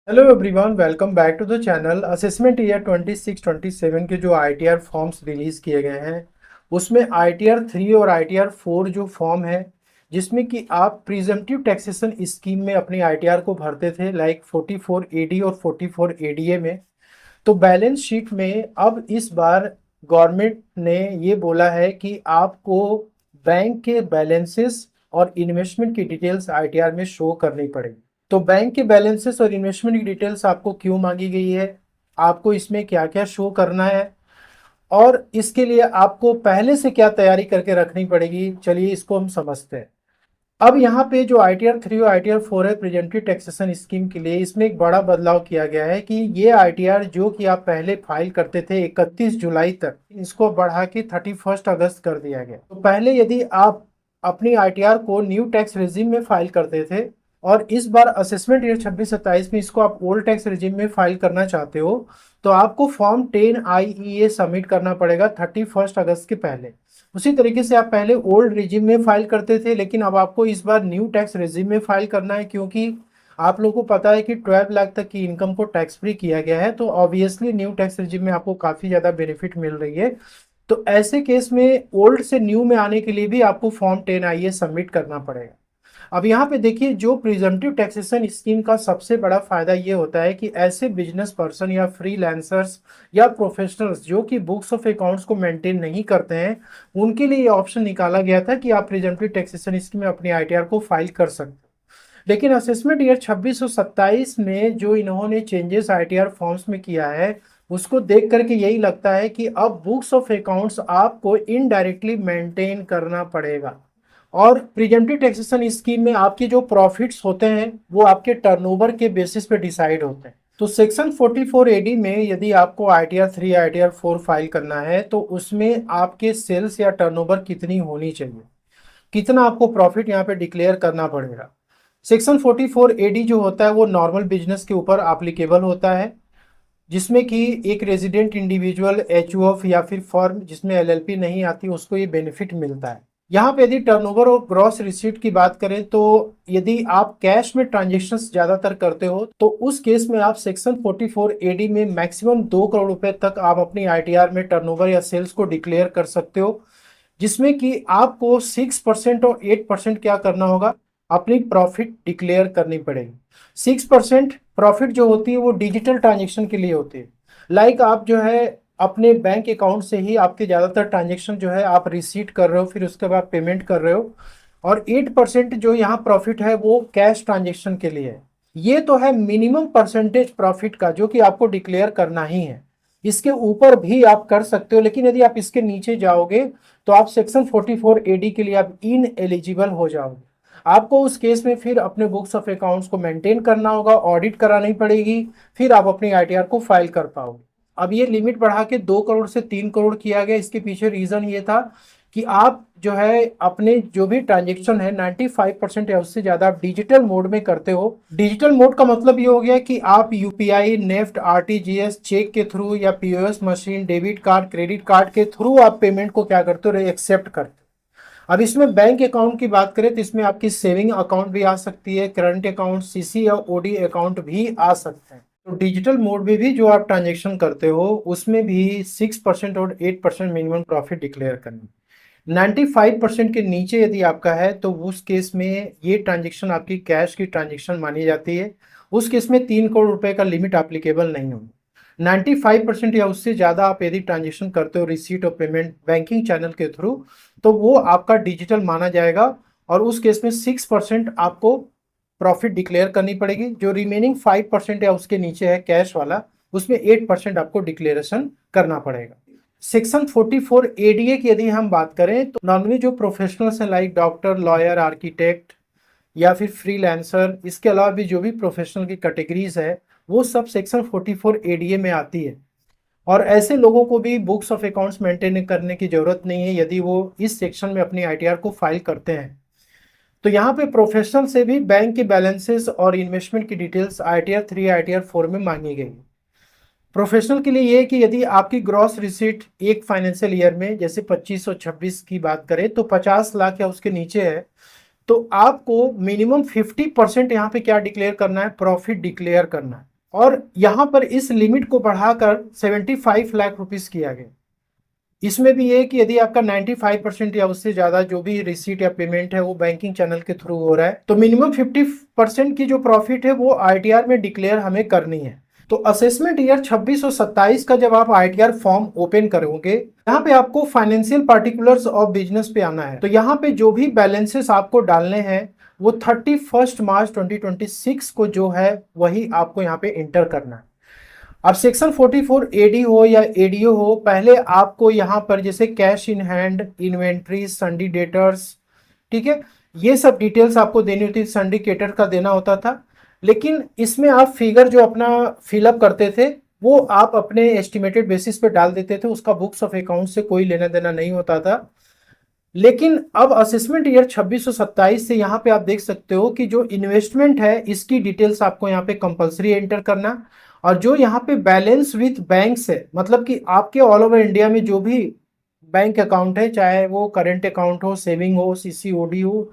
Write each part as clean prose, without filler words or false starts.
Hello everyone, welcome back to the channel. Assessment year 26-27 के जो ITR forms release किए गए हैं उसमें आईटीआर 3 और आईटीआर 4 जो फॉर्म है जिसमें कि आप प्रिजम्पटिव टैक्सेशन स्कीम में अपनी आईटीआर को भरते थे लाइक 44 एडी और 44 एडीए में। तो बैलेंस शीट में अब इस बार गवर्नमेंट ने ये बोला है कि आपको बैंक के बैलेंसेस और इन्वेस्टमेंट की डिटेल्स आईटीआर में शो करनी पड़ेगी। तो बैंक के बैलेंसेस और इन्वेस्टमेंट की डिटेल्स आपको क्यों मांगी गई है, आपको इसमें क्या क्या शो करना है और इसके लिए आपको पहले से क्या तैयारी करके रखनी पड़ेगी, चलिए इसको हम समझते हैं। अब यहाँ पे जो आईटीआर 3 और आईटीआर 4 है प्रेजेंटिव टैक्सेशन स्कीम के लिए, इसमें एक बड़ा बदलाव किया गया है कि ये आईटीआर जो कि आप पहले फाइल करते थे 31 जुलाई तक, इसको बढ़ा के 31 अगस्त कर दिया गया। तो पहले यदि आप अपनी आईटीआर को न्यू टैक्स रेजिम में फाइल करते थे और इस बार असेसमेंट ईयर 26-27 में इसको आप ओल्ड टैक्स रेजिम में फाइल करना चाहते हो तो आपको फॉर्म 10 IEA सबमिट करना पड़ेगा 31 अगस्त के पहले। उसी तरीके से आप पहले ओल्ड रेजिम में फाइल करते थे लेकिन अब आपको इस बार न्यू टैक्स रेजिम में फाइल करना है, क्योंकि आप लोगों को पता है कि 12 लाख तक की इनकम को टैक्स फ्री किया गया है। तो ऑब्वियसली न्यू टैक्स रेजिम में आपको काफ़ी ज़्यादा बेनिफिट मिल रही है। तो ऐसे केस में ओल्ड से न्यू में आने के लिए भी आपको फॉर्म 10 IE सबमिट करना पड़ेगा। अब यहाँ पे देखिए, जो प्रिजम्पटिव टैक्सेशन स्कीम का सबसे बड़ा फायदा ये होता है कि ऐसे बिजनेस पर्सन या फ्रीलांसर्स या प्रोफेशनल्स जो कि बुक्स ऑफ अकाउंट्स को मेंटेन नहीं करते हैं, उनके लिए ये ऑप्शन निकाला गया था कि आप प्रिजम्पटिव टैक्सेशन स्कीम में अपनी आईटीआर को फाइल कर सकते हो। लेकिन असेसमेंट ईयर 26 और 27 में जो इन्होंने चेंजेस आईटीआर फॉर्म्स में किया है उसको देख करके यही लगता है कि अब बुक्स ऑफ अकाउंट्स आपको इनडायरेक्टली मेंटेन करना पड़ेगा। और प्रिजेंटिव टैक्सेशन स्कीम में आपके जो प्रॉफिट्स होते हैं वो आपके टर्नओवर के बेसिस पे डिसाइड होते हैं। तो सेक्शन 44 एडी में यदि आपको आईटीआर 3 आईटीआर 4 फाइल करना है तो उसमें आपके सेल्स या टर्नओवर कितनी होनी चाहिए, कितना आपको प्रॉफिट यहाँ पे डिक्लेयर करना पड़ेगा। सेक्शन 44 एडी जो होता है वो नॉर्मल बिजनेस के ऊपर एप्लीकेबल होता है, जिसमें कि एक रेजिडेंट इंडिविजुअल, एचयूएफ या फिर फर्म जिसमें एलएलपी नहीं आती उसको ये बेनिफिट मिलता है। यहाँ पे यदि टर्नओवर और ग्रॉस रिसीट की बात करें तो यदि आप कैश में ट्रांजेक्शन्स ज्यादातर करते हो तो उस केस में आप सेक्शन 44 एडी में मैक्सिमम 2 करोड़ रुपए तक आप अपनी आईटीआर में टर्नओवर या सेल्स को डिक्लेयर कर सकते हो, जिसमें कि आपको 6% और 8% क्या करना होगा, अपनी प्रॉफिट डिक्लेयर करनी पड़ेगी। 6% प्रॉफिट जो होती है वो डिजिटल ट्रांजेक्शन के लिए होती है। लाइक आप जो है अपने बैंक अकाउंट से ही आपके ज़्यादातर ट्रांजेक्शन जो है आप रिसीट कर रहे हो, फिर उसके बाद पेमेंट कर रहे हो। और 8% जो यहाँ प्रॉफिट है वो कैश ट्रांजेक्शन के लिए है। ये तो है मिनिमम परसेंटेज प्रॉफिट का जो कि आपको डिक्लेयर करना ही है। इसके ऊपर भी आप कर सकते हो, लेकिन यदि आप इसके नीचे जाओगे तो आप सेक्शन 44 एडी के लिए आप इन एलिजिबल हो जाओगे। आपको उस केस में फिर अपने बुक्स ऑफ अकाउंट्स को मेंटेन करना होगा, ऑडिट करानी पड़ेगी, फिर आप अपनी आईटीआर को फाइल कर पाओगे। अब ये लिमिट बढ़ा के 2 करोड़ से 3 करोड़ किया गया। इसके पीछे रीजन ये था कि आप जो है अपने जो भी ट्रांजेक्शन है 95% या उससे ज्यादा आप डिजिटल मोड में करते हो। डिजिटल मोड का मतलब ये हो गया कि आप यूपीआई, नेफ्ट, आरटीजीएस, चेक के थ्रू या POS machine, debit card, credit card के थ्रू आप पेमेंट को क्या करते हो, एक्सेप्ट करते हो। अब इसमें बैंक अकाउंट की बात करें तो इसमें आपकी सेविंग अकाउंट भी आ सकती है, करंट अकाउंट, सीसी या ओडी अकाउंट भी आ सकते हैं। तो डिजिटल मोड में भी जो आप ट्रांजेक्शन करते हो उसमें भी 6% और 8% मिनिमम प्रॉफिट डिक्लेयर करनी। 95% के नीचे यदि आपका है तो उस केस में ये ट्रांजेक्शन आपकी कैश की ट्रांजेक्शन मानी जाती है। उस केस में 3 करोड़ रुपए का लिमिट एप्लीकेबल नहीं होगा। 95% या उससे ज़्यादा आप यदि ट्रांजेक्शन करते हो रिसीट और पेमेंट बैंकिंग चैनल के थ्रू तो वो आपका डिजिटल माना जाएगा और उस केस में 6% आपको प्रॉफिट डिक्लेयर करनी पड़ेगी। जो रिमेनिंग 5% या उसके नीचे है कैश वाला, उसमें 8% आपको डिक्लेरेशन करना पड़ेगा। सेक्शन 44 एडीए की यदि हम बात करें तो नॉर्मली जो प्रोफेशनल्स हैं लाइक डॉक्टर, लॉयर, आर्किटेक्ट या फिर फ्रीलांसर, इसके अलावा भी जो भी प्रोफेशनल की कैटेगरीज है वो सब सेक्शन 44 एडीए में आती है। और ऐसे लोगों को भी बुक्स ऑफ अकाउंट्स मेंटेन करने की जरूरत नहीं है यदि वो इस सेक्शन में अपनी आईटीआर को फाइल करते हैं। तो यहाँ पे प्रोफेशनल से भी बैंक के बैलेंसेस और इन्वेस्टमेंट की डिटेल्स आईटीआर 3 आईटीआर 4 में मांगी गई। प्रोफेशनल के लिए ये है कि यदि आपकी ग्रॉस रिसीट एक फाइनेंशियल ईयर में जैसे 25 और 26 की बात करें तो 50 लाख या उसके नीचे है तो आपको मिनिमम 50% यहाँ पे क्या डिक्लेयर करना है, प्रॉफिट डिक्लेयर करना है। और यहाँ पर इस लिमिट को बढ़ाकर 75 लाख रुपीस किया गया। इसमें भी ये कि यदि आपका 95% या उससे ज्यादा जो भी रिसीट या पेमेंट है वो बैंकिंग चैनल के थ्रू हो रहा है, तो मिनिमम 50% की जो प्रॉफिट है वो आईटीआर में डिक्लेयर हमें करनी है। तो असेसमेंट ईयर 26 और 27 का जब आप आईटीआर फॉर्म ओपन करोगे, यहाँ पे आपको फाइनेंशियल पार्टिकुलर्स ऑफ बिजनेस पे आना है। तो यहाँ पे जो भी बैलेंसेस आपको डालने हैं वो 31 मार्च 2026 को जो है वही आपको यहाँ पे इंटर करना है। अब सेक्शन 44 एडी हो या एडीओ हो, पहले आपको यहाँ पर जैसे cash in hand, inventory, sundry debtors, ठीक है, ये सब डिटेल्स आपको देनी होती थी, संडिकेटर का देना होता था। लेकिन इसमें आप फिगर जो अपना फिलअप करते थे वो आप अपने एस्टिमेटेड बेसिस पे डाल देते थे, उसका बुक्स ऑफ अकाउंट से कोई लेना देना नहीं होता था। लेकिन अब असेसमेंट ईयर 26 और 27 से यहाँ पे आप देख सकते हो कि जो इन्वेस्टमेंट है इसकी डिटेल्स आपको यहाँ पे कंपलसरी एंटर करना, और जो यहाँ पे बैलेंस विथ बैंक्स है, मतलब कि आपके ऑल ओवर इंडिया में जो भी बैंक अकाउंट है, चाहे वो करेंट अकाउंट हो, सेविंग हो, सीसीओडी हो,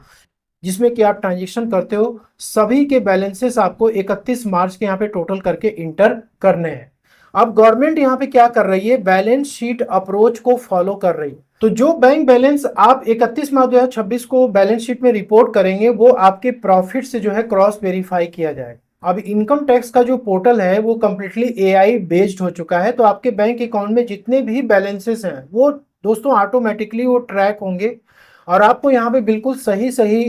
जिसमें कि आप ट्रांजेक्शन करते हो, सभी के बैलेंसेस आपको 31 मार्च के यहाँ पे टोटल करके इंटर करने हैं। अब गवर्नमेंट यहाँ पे क्या कर रही है, बैलेंस शीट अप्रोच को फॉलो कर रही है। तो जो बैंक बैलेंस आप 31 मार्च 2026 को बैलेंस शीट में रिपोर्ट करेंगे वो आपके प्रॉफिट से जो है क्रॉस वेरीफाई किया जाएगा। अब इनकम टैक्स का जो पोर्टल है वो कंप्लीटली एआई बेस्ड हो चुका है, तो आपके बैंक अकाउंट में जितने भी बैलेंसेस हैं वो दोस्तों ऑटोमेटिकली वो ट्रैक होंगे और आपको यहाँ पे बिल्कुल सही सही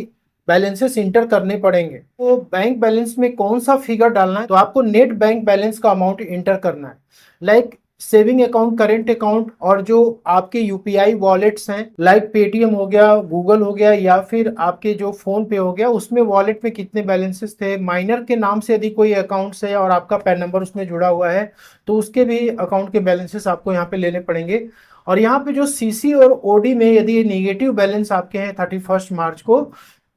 बैलेंसेस इंटर करने पड़ेंगे। तो बैंक बैलेंस में कौन सा फिगर डालना है, तो आपको नेट बैंक बैलेंस का अमाउंट इंटर करना है, like saving account, current account, और जो आपके यूपीआई वॉलेट्स हैं लाइक पेटीएम हो गया, गूगल हो गया, या फिर आपके जो फोन पे हो गया, उसमें वॉलेट में कितने बैलेंसेस थे। माइनर के नाम से यदि कोई अकाउंट्स है और आपका पैन नंबर उसमें जुड़ा हुआ है तो उसके भी अकाउंट के बैलेंसेस आपको यहाँ पे लेने पड़ेंगे। और यहाँ पे जो सीसी और ओडी में यदि नेगेटिव बैलेंस आपके हैं 31 मार्च को,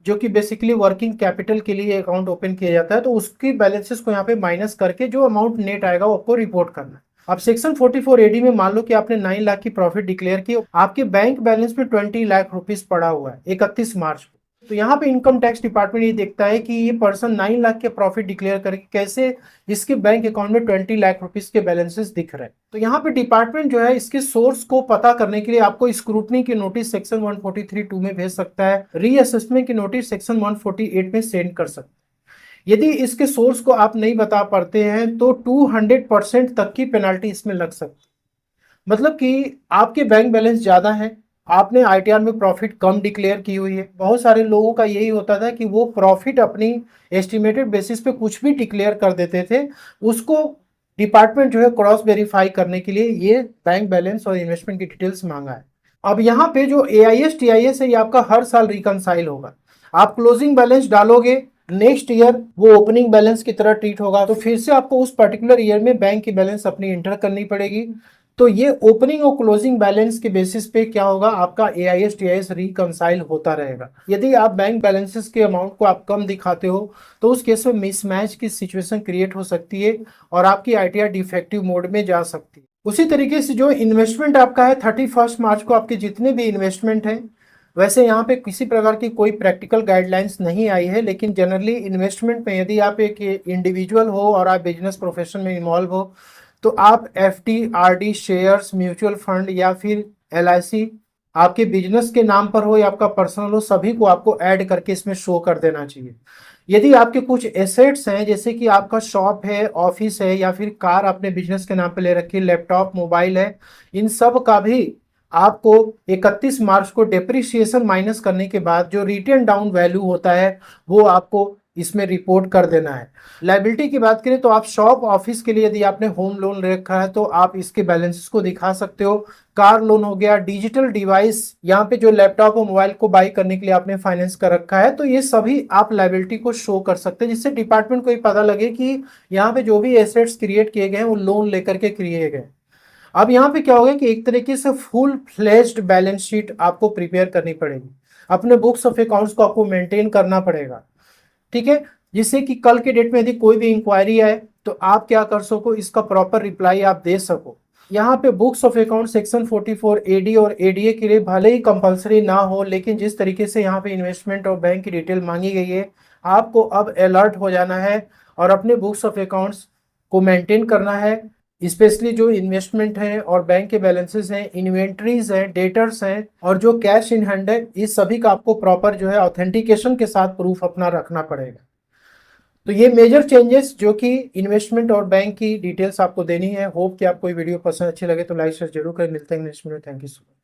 जो कि बेसिकली वर्किंग कैपिटल के लिए अकाउंट ओपन किया जाता है, तो उसकी बैलेंसेस को यहाँ पे माइनस करके जो अमाउंट नेट आएगा वो आपको रिपोर्ट करना है। अब सेक्शन 44 एडी में मान लो कि आपने 9 लाख की प्रॉफिट डिक्लेयर की, आपके बैंक बैलेंस में 20 लाख रुपीस पड़ा हुआ है 31 मार्च को, तो यहाँ पे इनकम टैक्स डिपार्टमेंट ये देखता है कि ये पर्सन 9 लाख के प्रॉफिट डिक्लेयर करके कैसे इसके बैंक अकाउंट में 20 लाख रुपीस के बैलेंसेस दिख रहे हैं। तो यहाँ पे डिपार्टमेंट जो है इसके सोर्स को पता करने के लिए आपको स्क्रूटनी की नोटिस सेक्शन 143(2) में भेज सकता है, रीअसेसमेंट की नोटिस सेक्शन 148 में सेंड कर सकता है। यदि इसके सोर्स को आप नहीं बता पाते हैं तो 200% तक की पेनाल्टी इसमें लग सकती है। मतलब कि आपके बैंक बैलेंस ज्यादा है, आपने आईटीआर में प्रॉफिट कम डिक्लेयर की हुई है। बहुत सारे लोगों का यही होता था कि वो प्रॉफिट अपनी एस्टिमेटेड बेसिस पे कुछ भी डिक्लेयर कर देते थे, उसको डिपार्टमेंट जो है क्रॉस वेरीफाई करने के लिए ये बैंक बैलेंस और इन्वेस्टमेंट की डिटेल्स मांगा है। अब यहाँ पे जो एआईएस टीआईएस है ये आपका हर साल रिकनसाइल होगा। आप क्लोजिंग बैलेंस डालोगे, नेक्स्ट ईयर वो ओपनिंग बैलेंस की तरह ट्रीट होगा, तो फिर से आपको उस पर्टिकुलर ईयर में बैंक की बैलेंस अपनी इंटर करनी पड़ेगी। तो ये ओपनिंग और क्लोजिंग बैलेंस के बेसिस पे क्या होगा, आपका एआईएस टीआईएस रिकनसाइल होता रहेगा। यदि आप बैंक बैलेंसेस के अमाउंट को आप कम दिखाते हो तो उस केस में मिसमैच की सिचुएशन क्रिएट हो सकती है और आपकी आईटीआर डिफेक्टिव मोड में जा सकती है। उसी तरीके से जो इन्वेस्टमेंट आपका है 31 मार्च को आपके जितने भी इन्वेस्टमेंट हैं, वैसे यहाँ पे किसी प्रकार की कोई प्रैक्टिकल गाइडलाइंस नहीं आई है, लेकिन जनरली इन्वेस्टमेंट में यदि आप एक इंडिविजुअल हो और आप बिजनेस प्रोफेशन में इन्वॉल्व हो तो आप FD, RD, shares, mutual fund या फिर एलआईसी आपके बिजनेस के नाम पर हो या आपका पर्सनल हो, सभी को आपको ऐड करके इसमें शो कर देना चाहिए। यदि आपके कुछ एसेट्स हैं जैसे कि आपका शॉप है, ऑफिस है, या फिर कार आपने बिजनेस के नाम पे ले रखी है, लैपटॉप, मोबाइल है, इन सब का भी आपको 31 मार्च को डेप्रिसिएशन माइनस करने के बाद जो रिटर्न डाउन वैल्यू होता है वो आपको इसमें रिपोर्ट कर देना है। लायबिलिटी की बात करें तो आप शॉप, ऑफिस के लिए यदि आपने होम लोन ले रखा है तो आप इसके बैलेंसेस को दिखा सकते हो। कार लोन हो गया, डिजिटल डिवाइस, यहाँ पे जो लैपटॉप और मोबाइल को बाई करने के लिए आपने फाइनेंस कर रखा है, तो ये सभी आप लायबिलिटी को शो कर सकते हैं, जिससे डिपार्टमेंट को ये पता लगे कि यहाँ पे जो भी एसेट्स क्रिएट किए गए हैं वो लोन लेकर के किए गए। अब यहाँ पे क्या होगा कि एक तरीके से फुल फ्लेज्ड बैलेंस शीट आपको प्रिपेयर करनी पड़ेगी, अपने बुक्स ऑफ अकाउंट्स को आपको मेंटेन करना पड़ेगा, ठीक है, जिससे कि कल के डेट में यदि कोई भी इंक्वायरी आए तो आप क्या कर सको, इसका प्रॉपर रिप्लाई आप दे सको। यहाँ पे books of account section 44 AD और एडीए के लिए भले ही कंपलसरी ना हो, लेकिन जिस तरीके से यहाँ पे इन्वेस्टमेंट और बैंक की डिटेल मांगी गई है, आपको अब अलर्ट हो जाना है और अपने बुक्स ऑफ अकाउंट्स को मेंटेन करना है, स्पेशली जो इन्वेस्टमेंट है और बैंक के बैलेंसेस हैं, इन्वेंट्रीज हैं, डेटर्स हैं और जो कैश इन हैंड है, इस सभी का आपको प्रॉपर जो है ऑथेंटिकेशन के साथ प्रूफ अपना रखना पड़ेगा। तो ये मेजर चेंजेस जो कि इन्वेस्टमेंट और बैंक की डिटेल्स आपको देनी है। होप कि आपको ये वीडियो पसंद अच्छी लगे तो लाइक शेयर जरूर करें। मिलते हैं next video. Thank you so much.